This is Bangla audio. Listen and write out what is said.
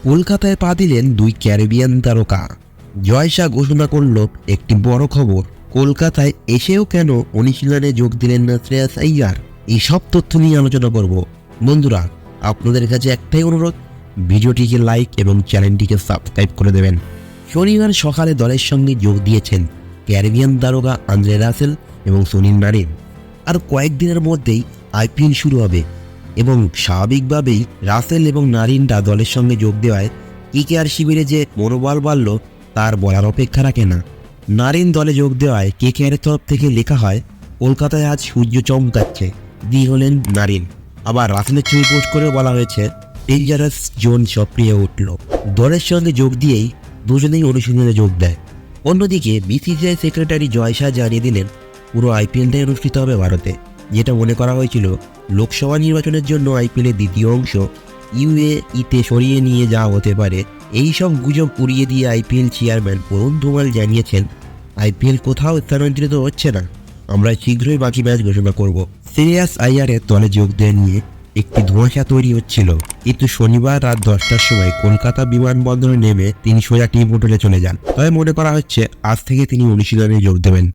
কলকাতায় পা দিলেন দুই ক্যারিবিয়ান তারকা। জয় শাহ ঘোষণা করল একটি বড় খবর, কলকাতায় এসেও কেন অনুশীলনে যোগ দিলেন না শ্রেয়াস আইয়ার। এই সব তথ্য নিয়ে আলোচনা করব। বন্ধুরা, আপনাদের কাছে একটাই অনুরোধ, ভিডিওটিকে লাইক এবং চ্যানেলটিকে সাবস্ক্রাইব করে দেবেন। শনিবার সকালে দলের সঙ্গে যোগ দিয়েছেন ক্যারিবিয়ান তারকা আন্দ্রে রাসেল এবং সুনীল নারিন। আর কয়েকদিনের মধ্যেই আইপিএল শুরু হবে এবং স্বাভাবিকভাবেই রাসেল এবং নারিনরা দলের সঙ্গে যোগ দেওয়ায় কেকেআর শিবিরে যে মনোবল বাড়ল তার বলার অপেক্ষা রাখে না। নারিন দলে যোগ দেওয়ায় কেকেআরের তরফ থেকে লেখা হয়, কলকাতায় আজ সূর্য চমকাচ্ছে, দি হলেন নারিন। আবার রাসেলের ছবি পোস্ট করেও বলা হয়েছে, ডেঞ্জারাস জোন সক্রিয় উঠল। দলের সঙ্গে যোগ দিয়েই দুজনেই অনুশীলনে যোগ দেয়। অন্যদিকে বিসিসিআই সেক্রেটারি জয় শাহ জানিয়ে দিলেন, পুরো আইপিএলটাই অনুষ্ঠিত হবে ভারতে। যেটা মনে করা হয়েছিল লোকসভা নির্বাচনের জন্য আইপিএলের দ্বিতীয় অংশ ইউএইতে সরিয়ে নিয়ে যাওয়া হতে পারে, এই সব গুজব উড়িয়ে দিয়ে আইপিএল চেয়ারম্যান অরুণ ধুমাল জানিয়েছেন, আইপিএল কোথাও স্থানান্তরিত হচ্ছে না, আমরা শীঘ্রই বাকি ম্যাচ ঘোষণা করব। শ্রেয়াস আইয়ারের দলে যোগ দেওয়া নিয়ে একটি ধোঁয়াশা তৈরি হচ্ছিল, কিন্তু শনিবার রাত 10টার সময় কলকাতা বিমানবন্দরে নেমে তিনি সোজা টিম হোটেলে চলে যান। তবে মনে করা হচ্ছে আজ থেকে তিনি অনুশীলনে যোগ দেবেন।